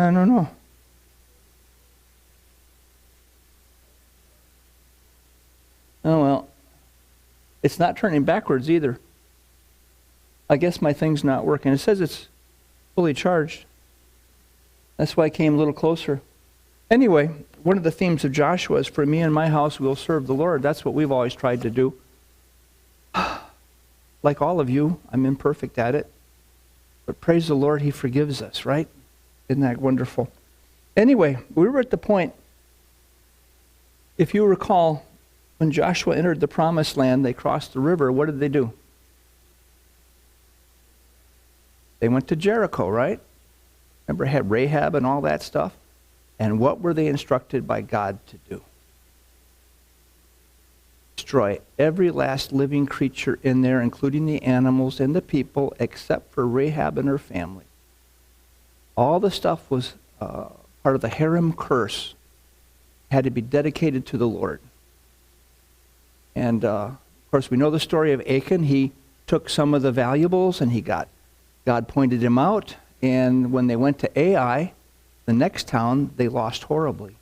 I don't know. Oh, well. It's not turning backwards either. I guess my thing's not working. It says it's fully charged. That's why I came a little closer. Anyway, one of the themes of Joshua is, for me and my house, we'll serve the Lord. That's what we've always tried to do. Like all of you, I'm imperfect at it. But praise the Lord, He forgives us, right? Isn't that wonderful? Anyway, we were at the point, if you recall, when Joshua entered the promised land, they crossed the river. What did they do? They went to Jericho, right? Remember, it had Rahab and all that stuff? And what were they instructed by God to do? Destroy every last living creature in there, including the animals and the people, except for Rahab and her family. All the stuff was part of the harem curse, had to be dedicated to the Lord. And, of course, we know the story of Achan. He took some of the valuables, and God pointed him out. And when they went to Ai, the next town, they lost horribly.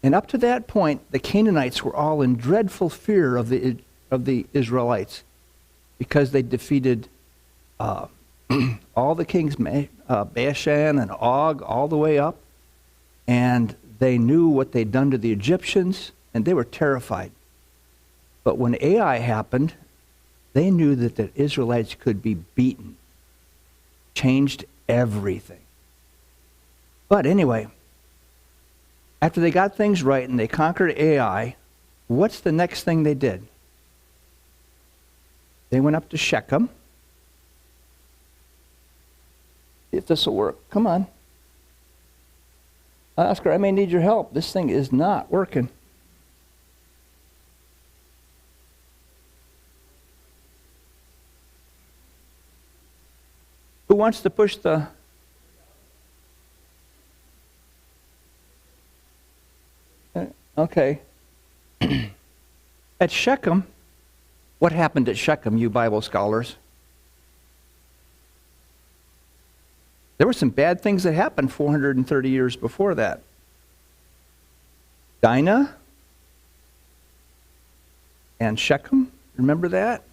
And up to that point, the Canaanites were all in dreadful fear of the Israelites, because they defeated all the kings, Bashan and Og, all the way up. And they knew what they'd done to the Egyptians, and they were terrified. But when Ai happened, they knew that the Israelites could be beaten. Changed everything. But anyway, after they got things right and they conquered Ai, what's the next thing they did? They went up to Shechem. See if this will work. Come on. Oscar, I may need your help. This thing is not working. Who wants to push the... Okay. At Shechem, what happened at Shechem, you Bible scholars? There were some bad things that happened 430 years before that. Dinah and Shechem, remember that?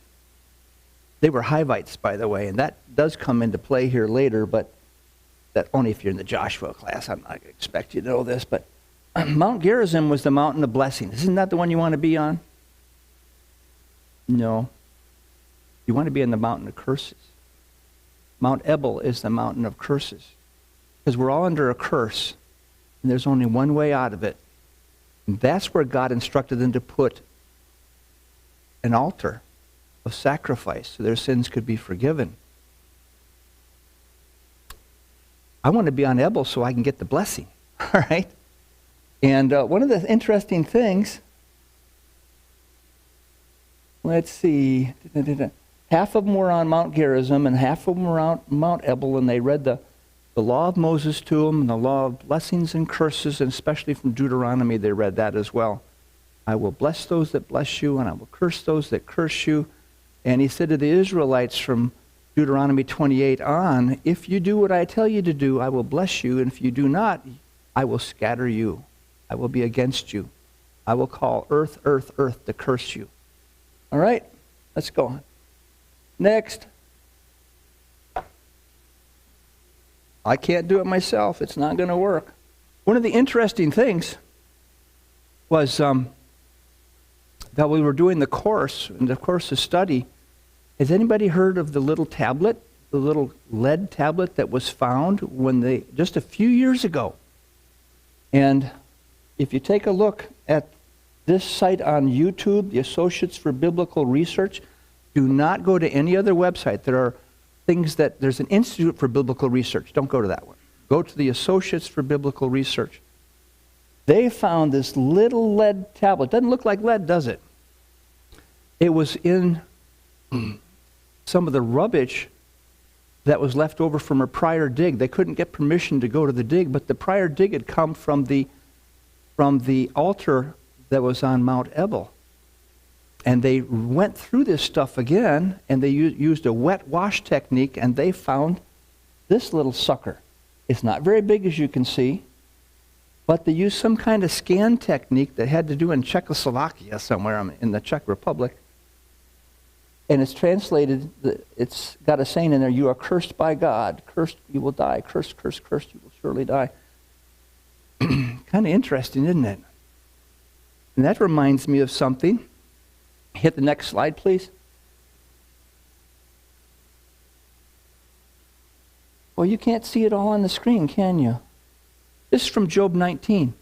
They were Hivites, by the way, and that does come into play here later, but that only if you're in the Joshua class. I'm not going to expect you to know this, but Mount Gerizim was the mountain of blessing. Isn't that the one you want to be on? No. You want to be on the mountain of curses. Mount Ebal is the mountain of curses, because we're all under a curse, and there's only one way out of it. And that's where God instructed them to put an altar of sacrifice so their sins could be forgiven. I want to be on Ebal so I can get the blessing, all right? And one of the interesting things, let's see, half of them were on Mount Gerizim and half of them were on Mount Ebal, and they read the law of Moses to them and the law of blessings and curses, and especially from Deuteronomy they read that as well. I will bless those that bless you, and I will curse those that curse you. And he said to the Israelites from Deuteronomy 28 on, if you do what I tell you to do, I will bless you, and if you do not, I will scatter you. I will be against you. I will call earth, earth, earth to curse you. All right, let's go on. Next. I can't do it myself. It's not going to work. One of the interesting things was that we were doing the course, and the course of study. Has anybody heard of the little tablet, the little lead tablet that was found just a few years ago? And if you take a look at this site on YouTube, the Associates for Biblical Research, do not go to any other website. There are things there's an Institute for Biblical Research. Don't go to that one. Go to the Associates for Biblical Research. They found this little lead tablet. Doesn't look like lead, does it? It was in some of the rubbish that was left over from a prior dig. They couldn't get permission to go to the dig, but the prior dig had come from the altar that was on Mount Ebal. And they went through this stuff again, and they used a wet wash technique, and they found this little sucker. It's not very big, as you can see, but they used some kind of scan technique that had to do in Czechoslovakia somewhere in the Czech Republic. And it's translated, it's got a saying in there, you are cursed by God. Cursed, you will die. Cursed, cursed, cursed, you will surely die. Kind of interesting, isn't it? And that reminds me of something. Hit the next slide, please. Well, you can't see it all on the screen, can you? This is from Job 19.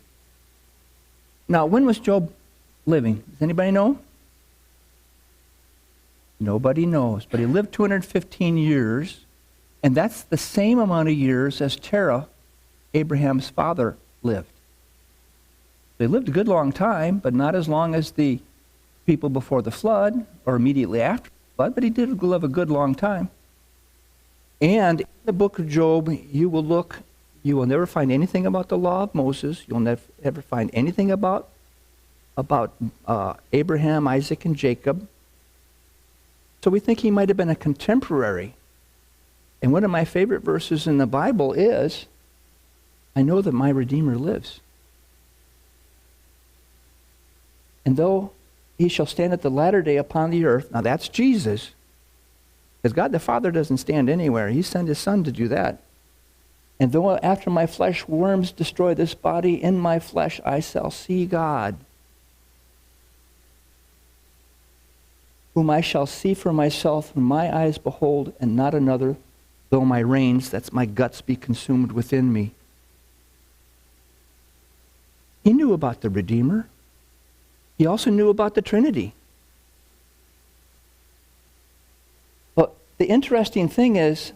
Now, when was Job living? Does anybody know? Nobody knows. But he lived 215 years, and that's the same amount of years as Terah, Abraham's father, lived. They lived a good long time, but not as long as the people before the flood or immediately after the flood, but he did live a good long time. And in the book of Job, you will never find anything about the law of Moses. You'll never find anything about Abraham, Isaac, and Jacob. So we think he might have been a contemporary. And one of my favorite verses in the Bible is, I know that my Redeemer lives. And though he shall stand at the latter day upon the earth, now that's Jesus, because God the Father doesn't stand anywhere. He sent his Son to do that. And though after my flesh worms destroy this body, in my flesh I shall see God, whom I shall see for myself, whom my eyes behold, and not another, though my reins, that's my guts, be consumed within me. He knew about the Redeemer. He also knew about the Trinity. But the interesting thing is,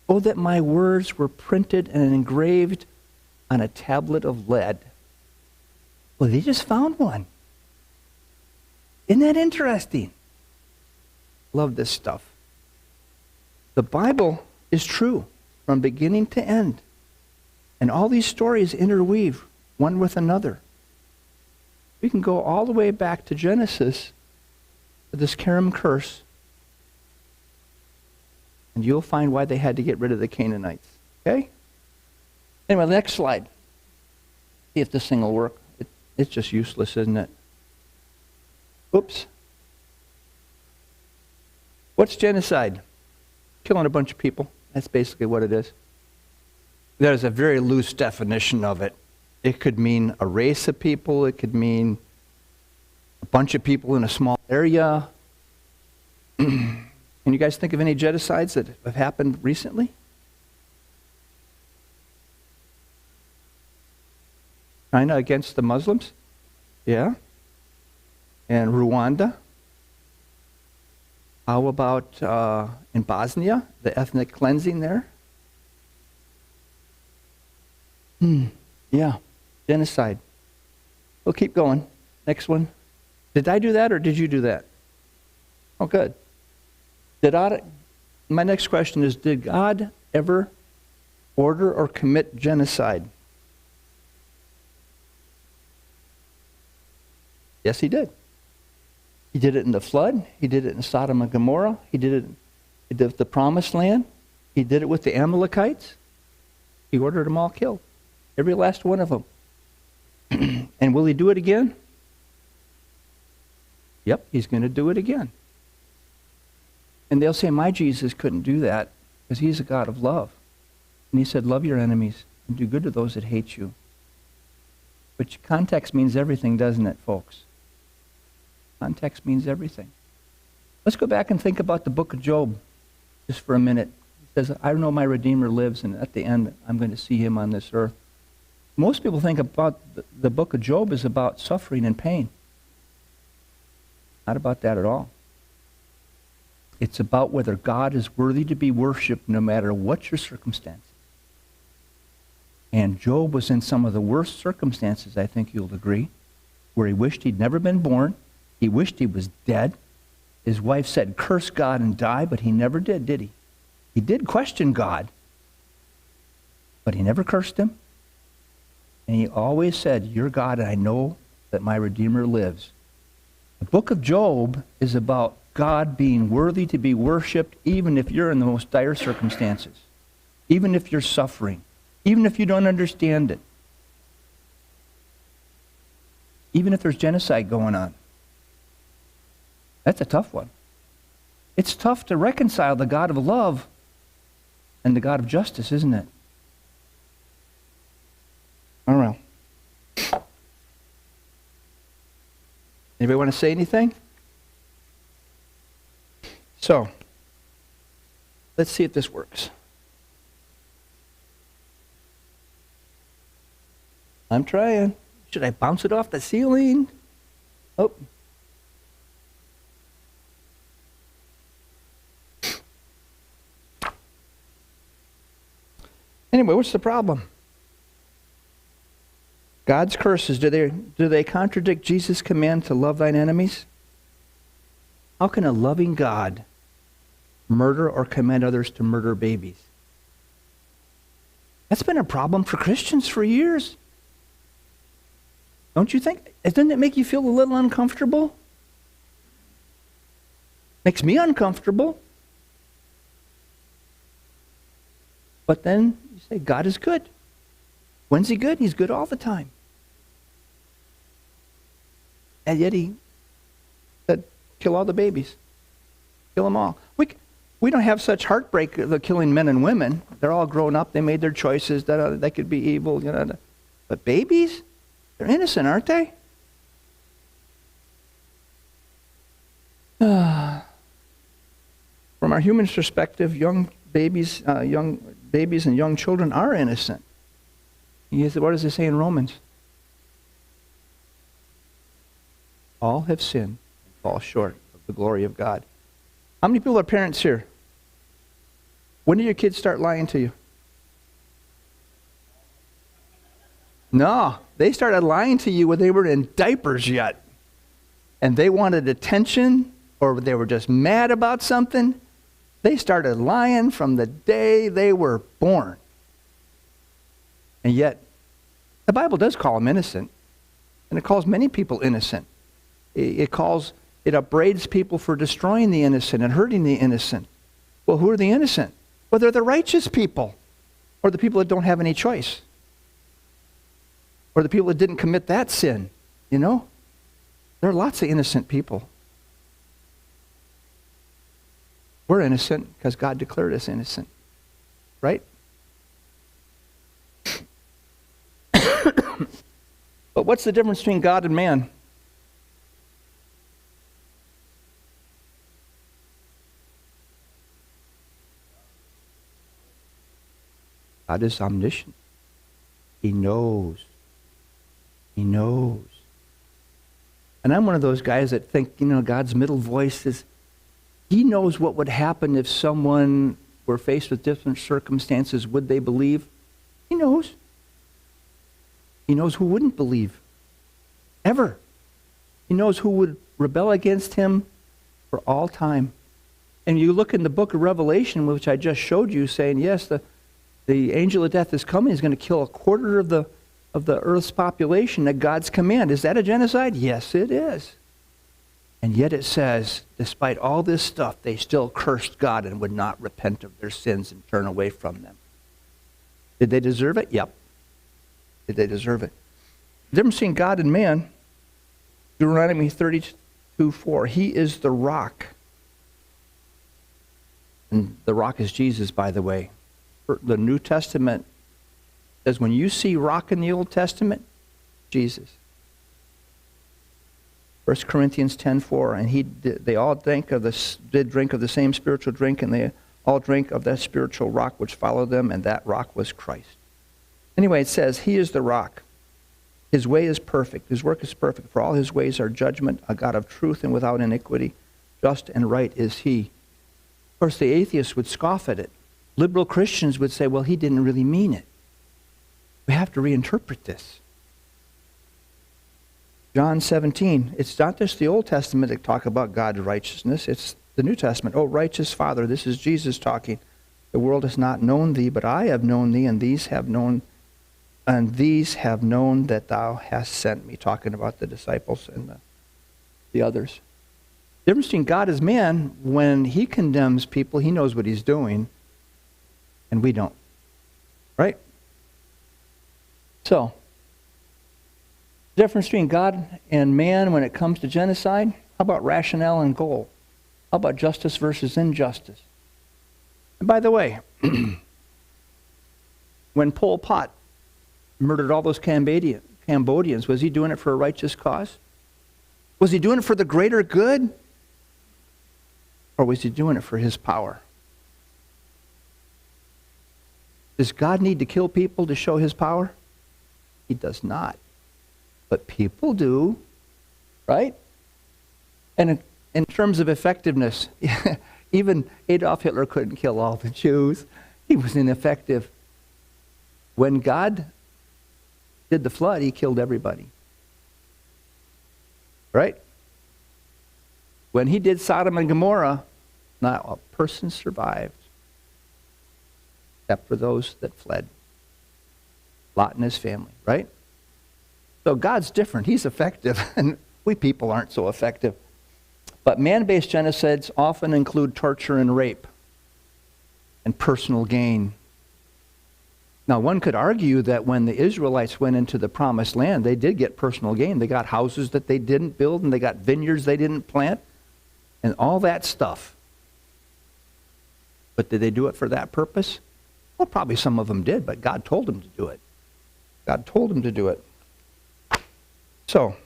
oh, that my words were printed and engraved on a tablet of lead. Well, they just found one. Isn't that interesting? Love this stuff. The Bible is true from beginning to end. And all these stories interweave one with another. We can go all the way back to Genesis, to this Karam curse, and you'll find why they had to get rid of the Canaanites. Okay? Anyway, next slide. See if this thing will work. It's just useless, isn't it? Oops. What's genocide? Killing a bunch of people. That's basically what it is. There's a very loose definition of it. It could mean a race of people. It could mean a bunch of people in a small area. Can you guys think of any genocides that have happened recently? China against the Muslims? Yeah. And Rwanda? How about in Bosnia, the ethnic cleansing there? Yeah, genocide. We'll keep going. Next one. Did I do that or did you do that? Oh, good. My next question is, did God ever order or commit genocide? Yes, he did. He did it in the flood. He did it in Sodom and Gomorrah. He did it with the Promised Land. He did it with the Amalekites. He ordered them all killed. Every last one of them. And will he do it again? Yep, he's going to do it again. And they'll say, my Jesus couldn't do that because he's a God of love. And he said, love your enemies and do good to those that hate you. But context means everything, doesn't it, folks? Context means everything. Let's go back and think about the book of Job just for a minute. It says, I know my Redeemer lives, and at the end, I'm going to see him on this earth. Most people think about the book of Job is about suffering and pain. Not about that at all. It's about whether God is worthy to be worshipped no matter what your circumstances. And Job was in some of the worst circumstances, I think you'll agree, where he wished he'd never been born. He wished he was dead. His wife said, curse God and die, but he never did he? He did question God, but he never cursed him. And he always said, you're God, and I know that my Redeemer lives. The book of Job is about God being worthy to be worshipped even if you're in the most dire circumstances, even if you're suffering, even if you don't understand it. Even if there's genocide going on. That's a tough one. It's tough to reconcile the God of love and the God of justice, isn't it? I don't know. Anybody want to say anything? So, let's see if this works. I'm trying. Should I bounce it off the ceiling? Oh. Anyway, what's the problem? God's curses, do they contradict Jesus' command to love thine enemies? How can a loving God murder or command others to murder babies? That's been a problem for Christians for years. Don't you think? Doesn't it make you feel a little uncomfortable? Makes me uncomfortable. But then you say, God is good. When's he good? He's good all the time. And yet he said, kill all the babies. Kill them all. We don't have such heartbreak of killing men and women. They're all grown up. They made their choices. That they could be evil. But babies? They're innocent, aren't they? From our human perspective, young babies and young children are innocent. What does it say in Romans? All have sinned and fall short of the glory of God. How many people are parents here? When did your kids start lying to you? No, they started lying to you when they were in diapers yet. And they wanted attention, or they were just mad about something. They started lying from the day they were born. And yet, the Bible does call them innocent. And it calls many people innocent. It upbraids people for destroying the innocent and hurting the innocent. Well, who are the innocent? Well, they're the righteous people. Or the people that don't have any choice. Or the people that didn't commit that sin. There are lots of innocent people. We're innocent because God declared us innocent. Right? But what's the difference between God and man? God is omniscient. He knows. He knows. And I'm one of those guys that think, God's middle voice is, he knows what would happen if someone were faced with different circumstances. Would they believe? He knows. He knows who wouldn't believe. Ever. He knows who would rebel against him for all time. And you look in the book of Revelation, which I just showed you, saying, yes, the angel of death is coming. He's going to kill a quarter of the earth's population at God's command. Is that a genocide? Yes, it is. And yet it says, despite all this stuff, they still cursed God and would not repent of their sins and turn away from them. Did they deserve it? Yep. Did they deserve it? The difference between God and man, Deuteronomy 32:4. He is the rock. And the rock is Jesus, by the way. The New Testament says when you see rock in the Old Testament, Jesus. 1 Corinthians 10:4, and they all did drink of the same spiritual drink, and they all drank of that spiritual rock which followed them, and that rock was Christ. Anyway, it says, he is the rock. His way is perfect. His work is perfect. For all his ways are judgment, a God of truth and without iniquity. Just and right is he. Of course, the atheists would scoff at it. Liberal Christians would say, well, he didn't really mean it. We have to reinterpret this. John 17, it's not just the Old Testament that talk about God's righteousness, it's the New Testament. Oh, righteous Father, this is Jesus talking. The world has not known thee, but I have known thee, and these have known that thou hast sent me. Talking about the disciples and the others. The difference between God as man, when he condemns people, he knows what he's doing, and we don't. Right? So, the difference between God and man when it comes to genocide, how about rationale and goal? How about justice versus injustice? And by the way, when Pol Pot murdered all those Cambodians, was he doing it for a righteous cause? Was he doing it for the greater good? Or was he doing it for his power? Does God need to kill people to show his power? He does not. But people do, right? And in terms of effectiveness, even Adolf Hitler couldn't kill all the Jews. He was ineffective. When God did the flood, he killed everybody. Right? When he did Sodom and Gomorrah, not a person survived, except for those that fled. Lot and his family, right? So God's different. He's effective, and we people aren't so effective. But man-based genocides often include torture and rape and personal gain. Now, one could argue that when the Israelites went into the promised land, they did get personal gain. They got houses that they didn't build, and they got vineyards they didn't plant, and all that stuff. But did they do it for that purpose? Well, probably some of them did, but God told them to do it. God told them to do it. So,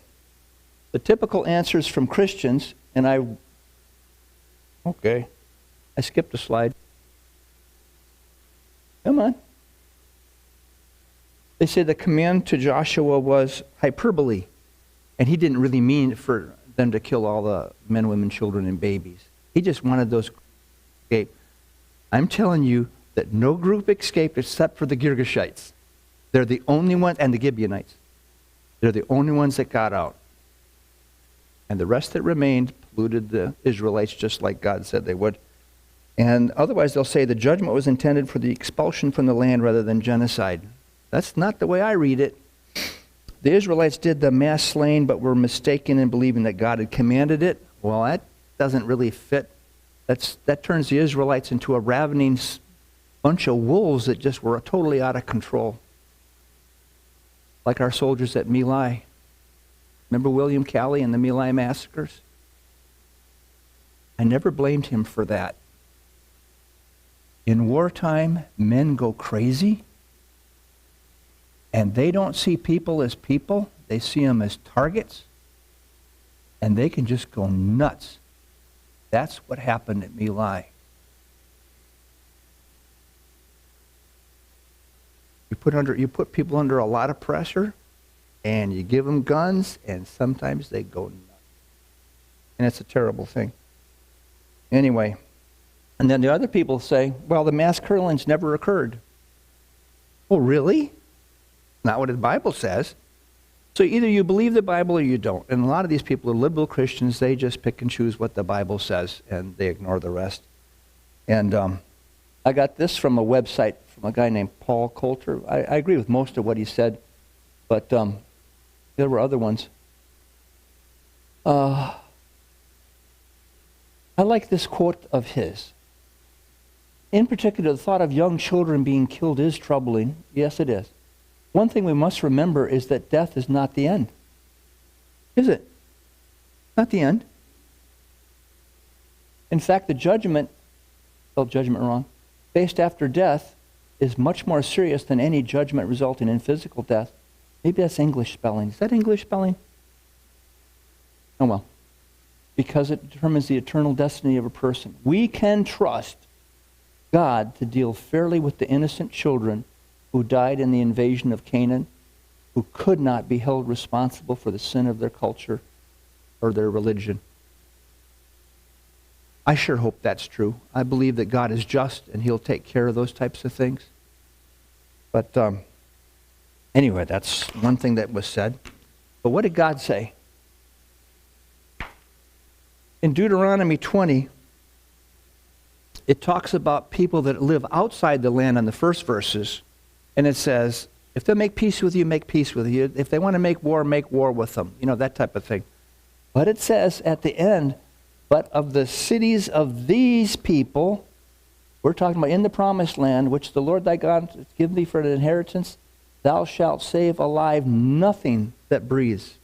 the typical answers from Christians, and I skipped a slide. Come on. They say the command to Joshua was hyperbole, and he didn't really mean for them to kill all the men, women, children, and babies. He just wanted those escape. I'm telling you that no group escaped except for the Girgashites. They're the only ones, and the Gibeonites. They're the only ones that got out. And the rest that remained polluted the Israelites just like God said they would. And otherwise they'll say the judgment was intended for the expulsion from the land rather than genocide. That's not the way I read it. The Israelites did the mass slaying but were mistaken in believing that God had commanded it. Well, that doesn't really fit. That turns the Israelites into a ravening bunch of wolves that just were totally out of control. Like our soldiers at My Lai. Remember William Calley and the My Lai massacres? I never blamed him for that. In wartime, men go crazy, and they don't see people as people. They see them as targets, and they can just go nuts. That's what happened at My Lai. You put people under a lot of pressure, and you give them guns, and sometimes they go nuts. And it's a terrible thing. Anyway, and then the other people say, well, the mass killings never occurred. Oh, really? Not what the Bible says. So either you believe the Bible or you don't. And a lot of these people are liberal Christians. They just pick and choose what the Bible says, and they ignore the rest. And I got this from a website from a guy named Paul Coulter. I agree with most of what he said, but there were other ones. I like this quote of his. In particular, the thought of young children being killed is troubling. Yes, it is. One thing we must remember is that death is not the end. Is it? Not the end. In fact, the judgment, spelled judgment wrong, faced after death is much more serious than any judgment resulting in physical death. Maybe that's English spelling. Is that English spelling? Oh well. Because it determines the eternal destiny of a person. We can trust God to deal fairly with the innocent children who died in the invasion of Canaan, who could not be held responsible for the sin of their culture or their religion. I sure hope that's true. I believe that God is just and he'll take care of those types of things. But anyway, that's one thing that was said. But what did God say? In Deuteronomy 20, it talks about people that live outside the land in the first verses. And it says, if they make peace with you, make peace with you. If they want to make war with them. You know, that type of thing. But it says at the end, but of the cities of these people, we're talking about in the promised land, which the Lord thy God has given thee for an inheritance, Thou shalt save alive nothing that breathes,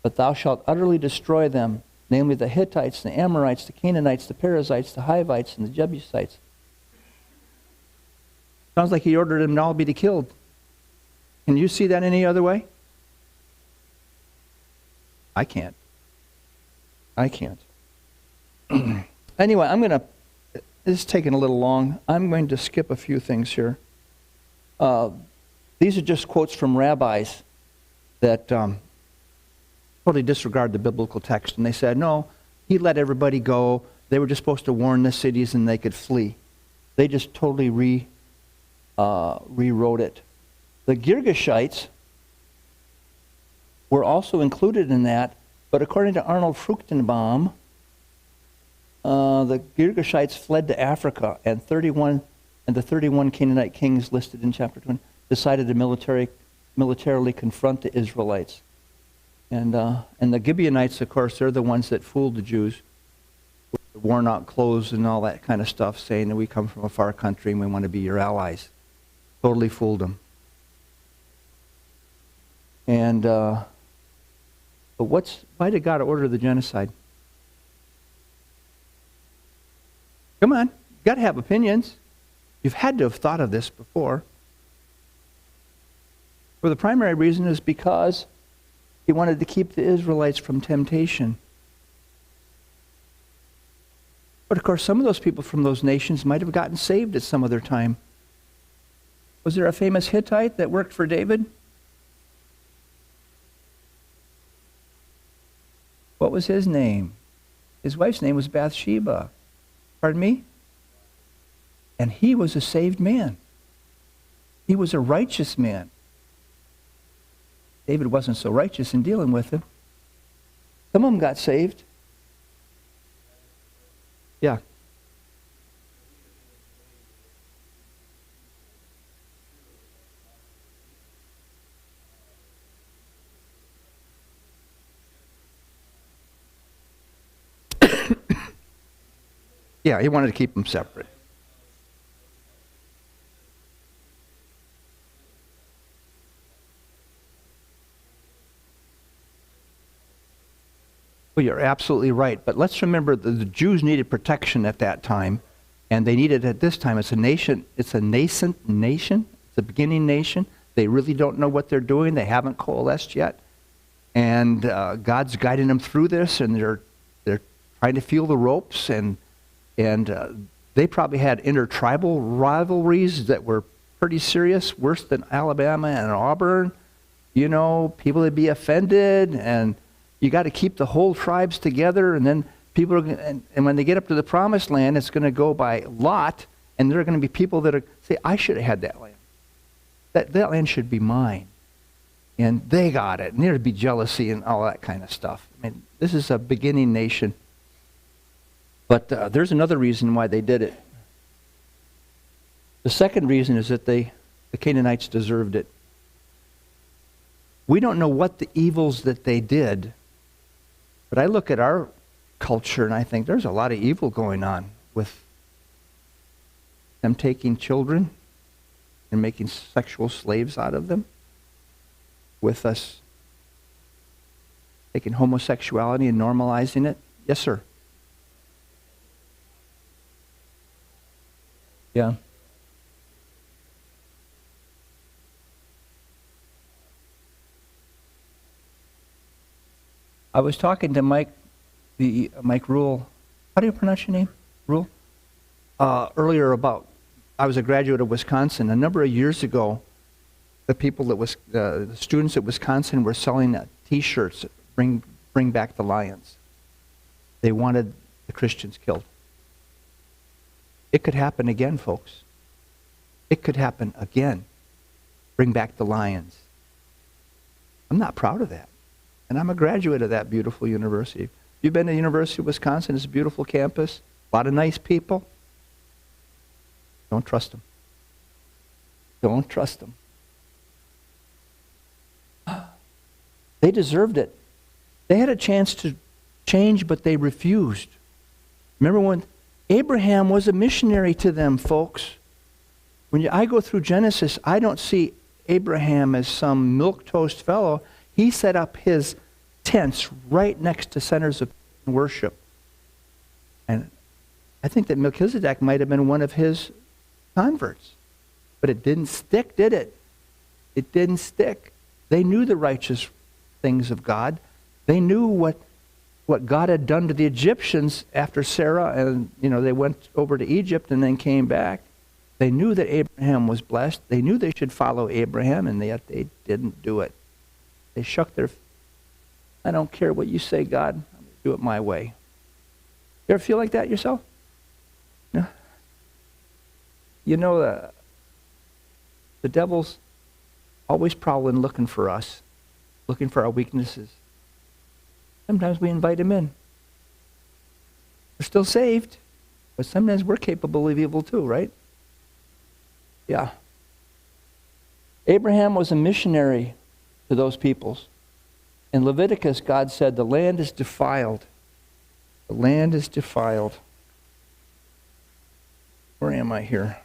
but thou shalt utterly destroy them, namely the Hittites, the Amorites, the Canaanites, the Perizzites, the Hivites, and the Jebusites. Sounds like he ordered them to all be killed. Can you see that any other way? I can't. Anyway, this is taking a little long. I'm going to skip a few things here. These are just quotes from rabbis that totally disregard the biblical text. And they said, no, he let everybody go. They were just supposed to warn the cities and they could flee. They just totally rewrote it. The Girgashites were also included in that, but according to Arnold Fruchtenbaum, the Girgashites fled to Africa, and the 31 Canaanite kings listed in chapter 20 decided to militarily confront the Israelites. And the Gibeonites, of course, they're the ones that fooled the Jews with the worn-out clothes and all that kind of stuff, saying that we come from a far country and we want to be your allies. Totally fooled them. And but why did God order the genocide? Come on, you've got to have opinions. You've had to have thought of this before. Well, the primary reason is because he wanted to keep the Israelites from temptation. But of course, some of those people from those nations might have gotten saved at some other time. Was there a famous Hittite that worked for David? What was his name? His wife's name was Bathsheba. Pardon me? And he was a saved man. He was a righteous man. David wasn't so righteous in dealing with him. Some of them got saved. Yeah. Yeah, he wanted to keep them separate. Well, you're absolutely right. But let's remember that the Jews needed protection at that time, and they need it at this time. It's a nation. It's a nascent nation. It's a beginning nation. They really don't know what they're doing. They haven't coalesced yet. And God's guiding them through this, and they're trying to feel the ropes, and they probably had intertribal rivalries that were pretty serious, worse than Alabama and Auburn. You know, people would be offended, and you got to keep the whole tribes together, and then people are and when they get up to the promised land, it's going to go by lot, and there are going to be people that are say, I should have had that land. That land should be mine. And they got it, and there'd be jealousy and all that kind of stuff. I mean, this is a beginning nation. But there's another reason why they did it. The second reason is that the Canaanites deserved it. We don't know what the evils that they did, but I look at our culture and I think there's a lot of evil going on with them taking children and making sexual slaves out of them, with us taking homosexuality and normalizing it. Yes, sir. Yeah. I was talking to Mike Rule. How do you pronounce your name? Rule? Earlier about, I was a graduate of Wisconsin. A number of years ago, the students at Wisconsin were selling T-shirts, bring back the lions. They wanted the Christians killed. It could happen again, folks. It could happen again. Bring back the lions. I'm not proud of that. And I'm a graduate of that beautiful university. You've been to the University of Wisconsin. It's a beautiful campus. A lot of nice people. Don't trust them. Don't trust them. They deserved it. They had a chance to change, but they refused. Remember when Abraham was a missionary to them, folks. When I go through Genesis, I don't see Abraham as some milquetoast fellow. He set up his tents right next to centers of worship. And I think that Melchizedek might have been one of his converts. But it didn't stick, did it? It didn't stick. They knew the righteous things of God. They knew what God had done to the Egyptians after Sarah, and they went over to Egypt and then came back. They knew that Abraham was blessed. They knew they should follow Abraham, and yet they didn't do it. They shook their, I don't care what you say, God. I'm going to do it my way. You ever feel like that yourself? No? The devil's always prowling looking for us, looking for our weaknesses. Sometimes we invite him in. We're still saved, but sometimes we're capable of evil too, right? Yeah. Abraham was a missionary to those peoples. In Leviticus, God said, the land is defiled. The land is defiled. Where am I here?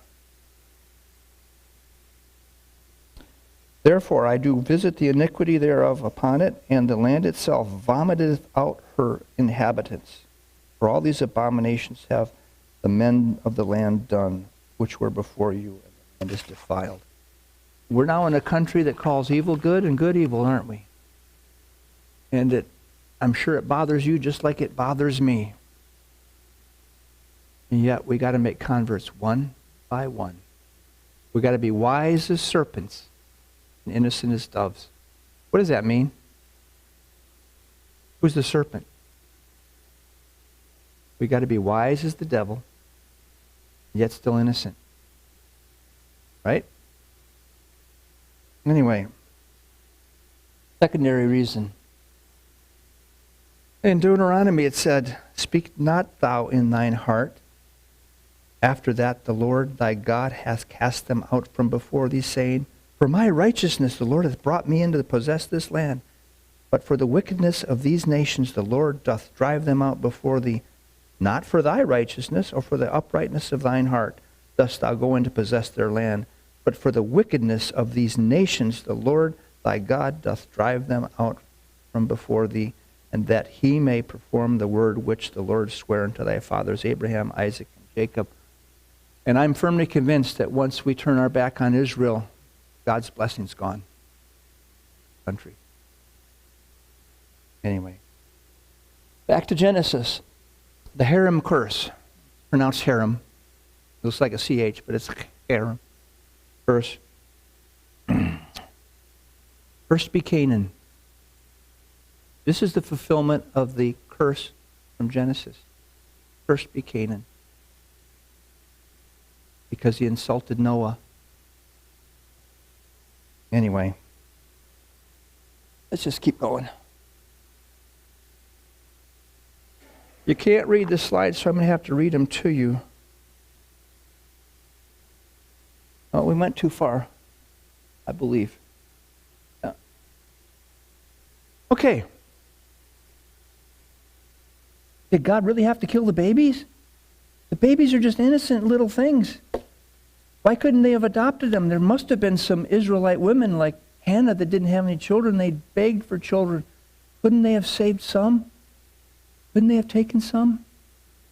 Therefore I do visit the iniquity thereof upon it, and the land itself vomiteth out her inhabitants. For all these abominations have the men of the land done, which were before you, and the land is defiled. We're now in a country that calls evil good and good evil, aren't we? And I'm sure it bothers you just like it bothers me. And yet we got to make converts one by one. We got to be wise as serpents and innocent as doves. What does that mean? Who's the serpent? We got to be wise as the devil, yet still innocent. Right? Anyway, secondary reason. In Deuteronomy it said, speak not thou in thine heart. After that the Lord thy God hath cast them out from before thee, saying, for my righteousness the Lord hath brought me in to possess this land. But for the wickedness of these nations the Lord doth drive them out before thee. Not for thy righteousness or for the uprightness of thine heart dost thou go in to possess their land, but for the wickedness of these nations the Lord thy God doth drive them out from before thee, and that he may perform the word which the Lord sware unto thy fathers Abraham, Isaac, and Jacob. And I'm firmly convinced that once we turn our back on Israel, God's blessing's gone. Country. Anyway. Back to Genesis. The harem curse. Pronounced harem. Looks like a CH, but it's harem. Curse. First be Canaan. This is the fulfillment of the curse from Genesis. First be Canaan. Because he insulted Noah. Anyway, let's just keep going. You can't read the slides, so I'm going to have to read them to you. Oh, we went too far, I believe. Yeah. Okay. Did God really have to kill the babies? The babies are just innocent little things. Why couldn't they have adopted them? There must have been some Israelite women like Hannah that didn't have any children. They begged for children. Couldn't they have saved some? Couldn't they have taken some?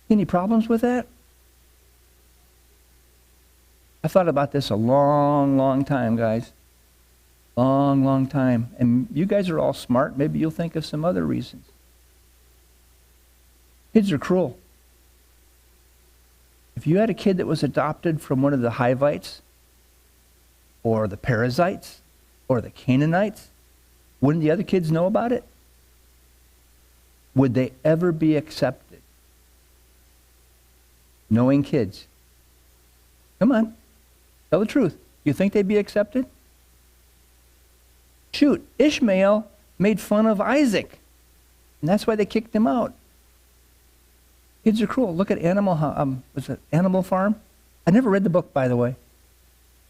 Any problems with that? I thought about this a long, long time, guys. Long, long time. And you guys are all smart. Maybe you'll think of some other reasons. Kids are cruel. If you had a kid that was adopted from one of the Hivites, or the Perizzites, or the Canaanites, wouldn't the other kids know about it? Would they ever be accepted? Knowing kids. Come on. Tell the truth. You think they'd be accepted? Shoot, Ishmael made fun of Isaac. And that's why they kicked him out. Kids are cruel. Look at Animal Farm? I never read the book, by the way.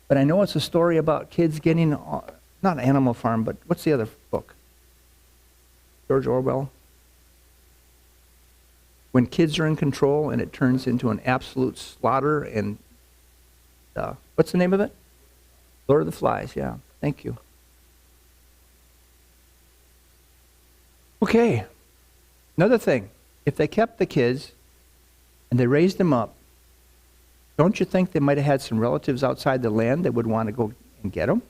But I know it's a story about kids getting, not Animal Farm, but what's the other book? George Orwell? When kids are in control and it turns into an absolute slaughter and, what's the name of it? Lord of the Flies, yeah. Thank you. Okay. Another thing. If they kept the kids and they raised them up, don't you think they might have had some relatives outside the land that would want to go and get them?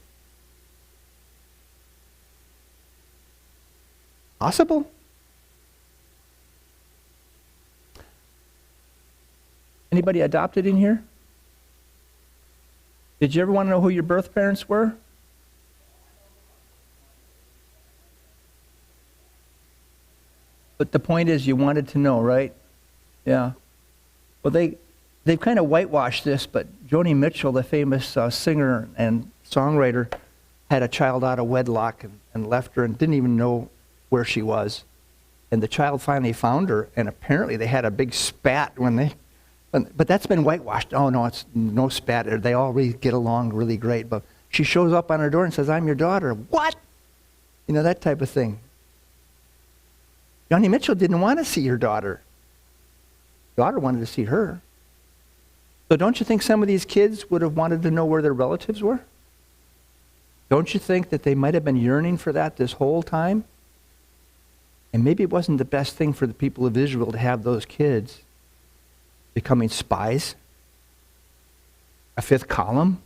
Possible? Anybody adopted in here? Did you ever want to know who your birth parents were? But the point is you wanted to know, right? Yeah. Well, they've kind of whitewashed this, but Joni Mitchell, the famous singer and songwriter, had a child out of wedlock and left her and didn't even know where she was. And the child finally found her, and apparently they had a big spat but that's been whitewashed. Oh, no, it's no spat. They all really get along really great. But she shows up on her door and says, I'm your daughter. What? You know, that type of thing. Joni Mitchell didn't want to see her daughter. Daughter wanted to see her. So don't you think some of these kids would have wanted to know where their relatives were? Don't you think that they might have been yearning for that this whole time? And maybe it wasn't the best thing for the people of Israel to have those kids becoming spies, a fifth column,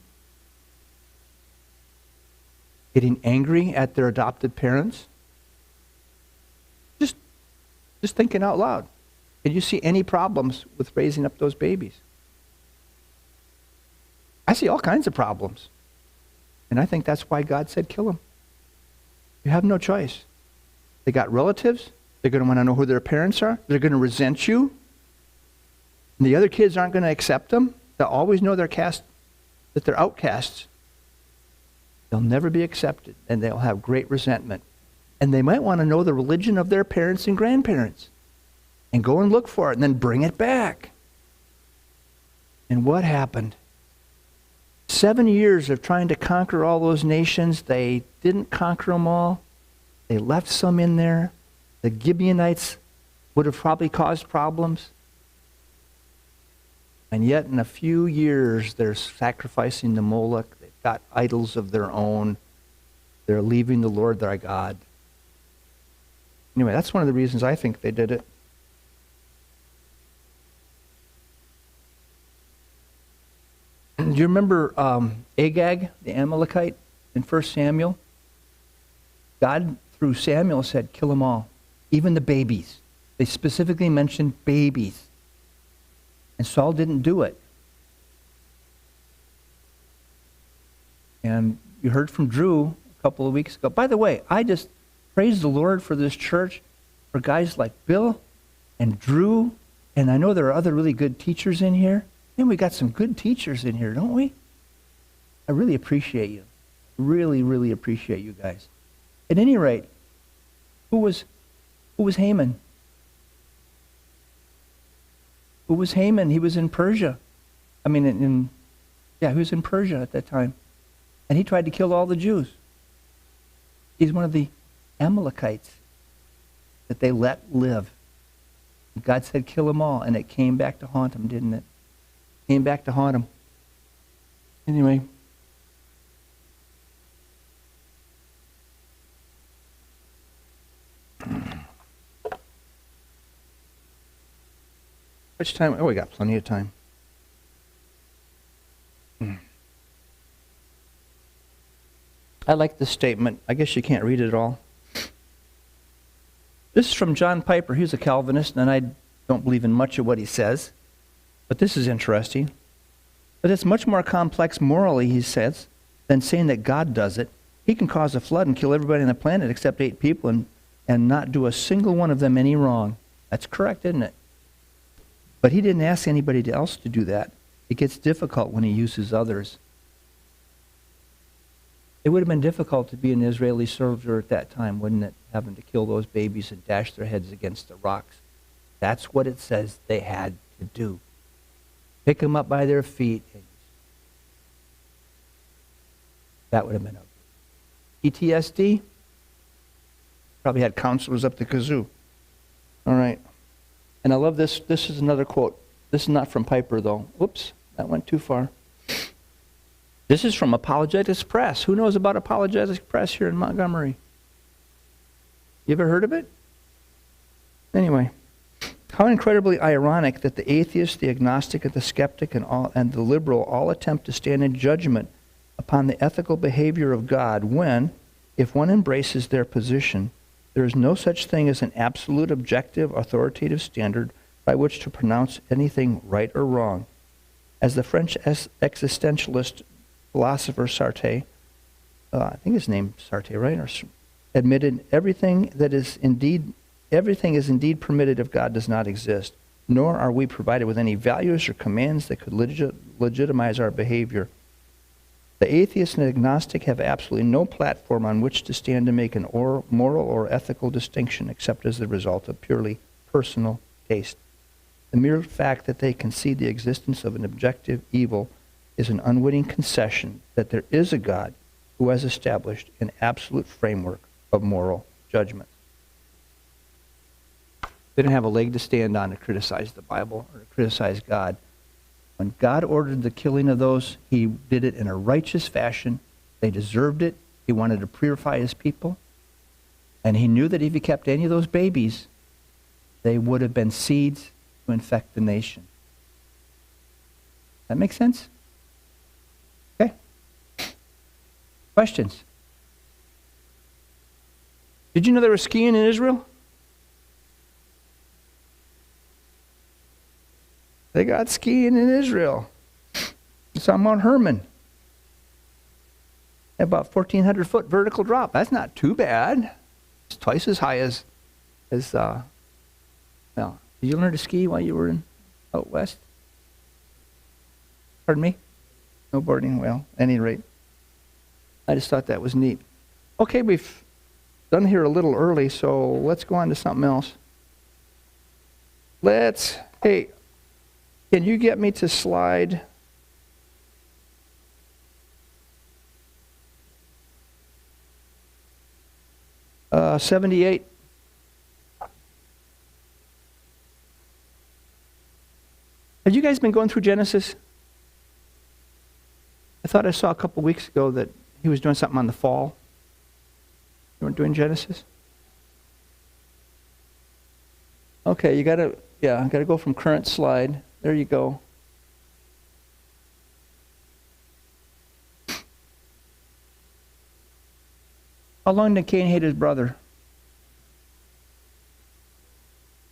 getting angry at their adopted parents. Just thinking out loud. Did you see any problems with raising up those babies? I see all kinds of problems. And I think that's why God said kill them. You have no choice. They got relatives. They're going to want to know who their parents are. They're going to resent you. And the other kids aren't going to accept them. They'll always know they're that they're outcasts. They'll never be accepted, and they'll have great resentment. And they might want to know the religion of their parents and grandparents and go and look for it and then bring it back. And what happened? 7 years of trying to conquer all those nations. They didn't conquer them all. They left some in there. The Gibeonites would have probably caused problems. And yet in a few years, they're sacrificing to Moloch. They've got idols of their own. They're leaving the Lord their God. Anyway, that's one of the reasons I think they did it. Do you remember Agag, the Amalekite, in 1 Samuel? God, through Samuel, said, kill them all, even the babies. They specifically mentioned babies. And Saul didn't do it. And you heard from Drew a couple of weeks ago. By the way, I just praise the Lord for this church, for guys like Bill and Drew, and I know there are other really good teachers in here. And we got some good teachers in here, don't we? I really appreciate you. Really, really appreciate you guys. At any rate, who was Haman? Who was Haman? He was in Persia. He was in Persia at that time. And he tried to kill all the Jews. He's one of the Amalekites that they let live. God said, kill them all. And it came back to haunt him, didn't it? Came back to haunt him. Anyway. Which time? Oh, we got plenty of time. I like this statement. I guess you can't read it all. This is from John Piper. He's a Calvinist, and I don't believe in much of what he says. But this is interesting. But it's much more complex morally, he says, than saying that God does it. He can cause a flood and kill everybody on the planet except 8 people and not do a single one of them any wrong. That's correct, isn't it? But he didn't ask anybody else to do that. It gets difficult when he uses others. It would have been difficult to be an Israeli soldier at that time, wouldn't it? Having to kill those babies and dash their heads against the rocks. That's what it says they had to do. Pick them up by their feet. That would have been okay. PTSD? Probably had counselors up the kazoo. All right. And I love this. This is another quote. This is not from Piper, though. Whoops, that went too far. This is from Apologetics Press. Who knows about Apologetics Press here in Montgomery? You ever heard of it? Anyway, how incredibly ironic that the atheist, the agnostic, and the skeptic, and the liberal all attempt to stand in judgment upon the ethical behavior of God when, if one embraces their position, there is no such thing as an absolute, objective, authoritative standard by which to pronounce anything right or wrong. As the French existentialist philosopher Sartre, I think his name Sartre, right? Or admitted, everything is indeed permitted if God does not exist, nor are we provided with any values or commands that could legitimize our behavior. The atheist and agnostic have absolutely no platform on which to stand to make an moral or ethical distinction except as the result of purely personal taste. The mere fact that they concede the existence of an objective evil is an unwitting concession that there is a God who has established an absolute framework of moral judgment. They didn't have a leg to stand on to criticize the Bible or to criticize God. When God ordered the killing of those, he did it in a righteous fashion. They deserved it. He wanted to purify his people. And he knew that if he kept any of those babies, they would have been seeds to infect the nation. That makes sense? Okay. Questions? Did you know they were skiing in Israel? They got skiing in Israel. It's on Mount Hermon. About 1,400-foot vertical drop. That's not too bad. It's twice as high as well, did you learn to ski while you were out west? Pardon me? Snowboarding? Well, at any rate. I just thought that was neat. Okay, we've done here a little early, so let's go on to something else. Hey, can you get me to slide 78? Have you guys been going through Genesis? I thought I saw a couple weeks ago that he was doing something on the fall. You weren't doing Genesis? Okay, I gotta go from current slide. There you go. How long did Cain hate his brother?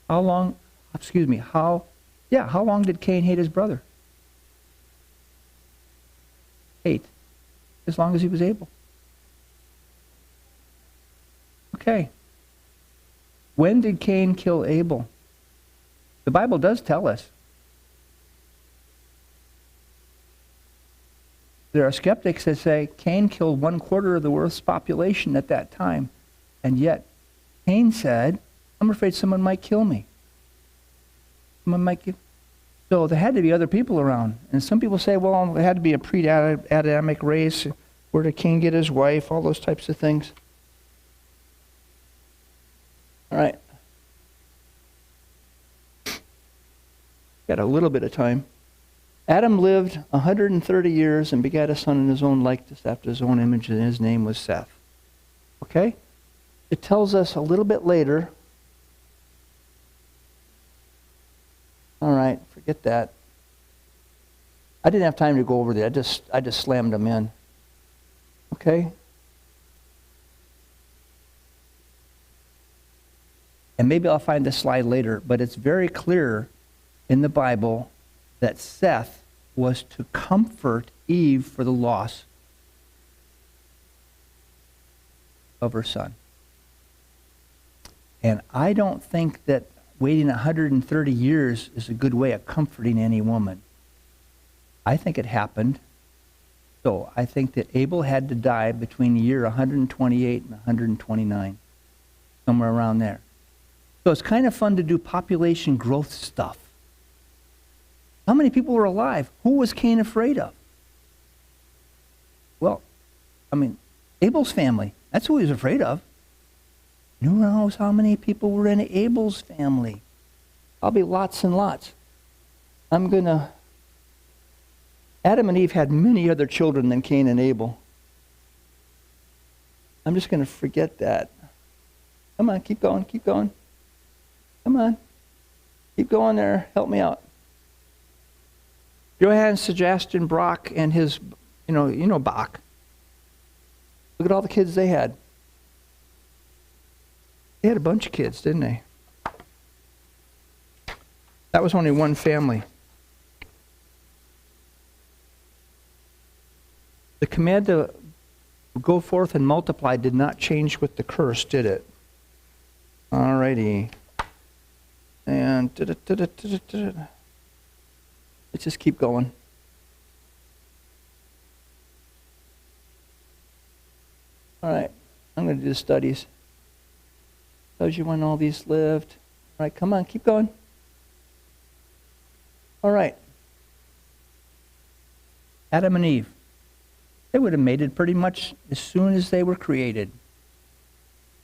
How long did Cain hate his brother? 8. As long as he was able. Okay. When did Cain kill Abel? The Bible does tell us. There are skeptics that say Cain killed 1/4 of the earth's population at that time. And yet, Cain said, I'm afraid someone might kill me. So there had to be other people around. And some people say, well, it had to be a pre-Adamic race. Where did Cain get his wife? All those types of things. All right. Got a little bit of time. Adam lived 130 years and begat a son in his own likeness after his own image, and his name was Seth. Okay? It tells us a little bit later. All right, forget that. I didn't have time to go over there. I just slammed them in. Okay? And maybe I'll find this slide later, but it's very clear in the Bible that Seth was to comfort Eve for the loss of her son. And I don't think that waiting 130 years is a good way of comforting any woman. I think it happened. So I think that Abel had to die between the year 128 and 129, somewhere around there. So it's kind of fun to do population growth stuff. How many people were alive? Who was Cain afraid of? Well, Abel's family. That's who he was afraid of. Who knows how many people were in Abel's family? Probably lots and lots. I'm going to Adam and Eve had many other children than Cain and Abel. I'm just going to forget that. Come on, keep going, keep going. Come on. Keep going there. Help me out. Johann Sebastian Bach and his, you know Bach. Look at all the kids they had. They had a bunch of kids, didn't they? That was only one family. The command to go forth and multiply did not change with the curse, did it? All righty. And let's just keep going. All right, I'm going to do the studies. Tells you when all these lived. All right, come on, keep going. All right. Adam and Eve. They would have mated pretty much as soon as they were created.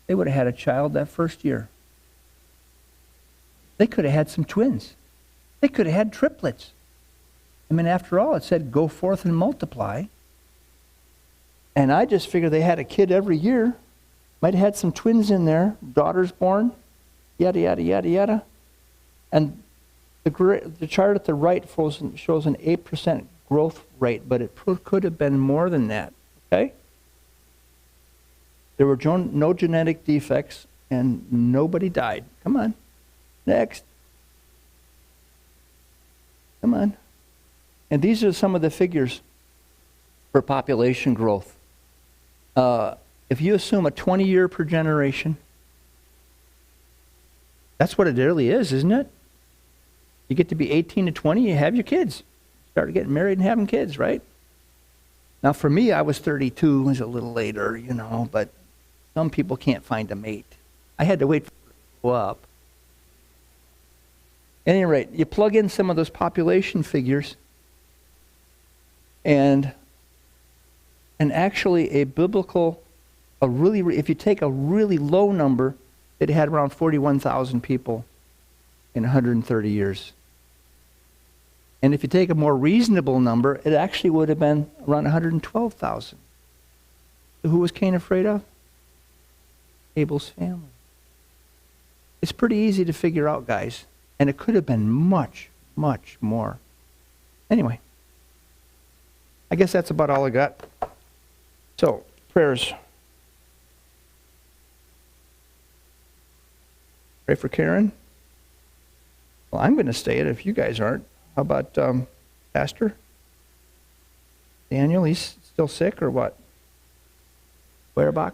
They would have had a child that first year. They could have had some twins. They could have had triplets. I mean, after all, it said, go forth and multiply. And I just figured they had a kid every year. Might have had some twins in there, daughters born, yada, yada, yada, yada. And the chart at the right shows an 8% growth rate, but it could have been more than that, okay? There were no genetic defects, and nobody died. Come on. Next. Come on. And these are some of the figures for population growth. If you assume a 20-year per generation, that's what it really is, isn't it? You get to be 18 to 20, you have your kids. Start getting married and having kids, right? Now for me, I was 32, it was a little later, you know, but some people can't find a mate. I had to wait for it to go up. At any rate, you plug in some of those population figures, and actually a biblical, if you take a really low number, it had around 41,000 people in 130 years. And if you take a more reasonable number, it actually would have been around 112,000. So who was Cain afraid of? Abel's family. It's pretty easy to figure out, guys. And it could have been much, much more. Anyway, I guess that's about all I got. So, prayers. Pray for Karen. Well, I'm going to stay it if you guys aren't. How about Pastor Daniel? He's still sick or what? Whereabach?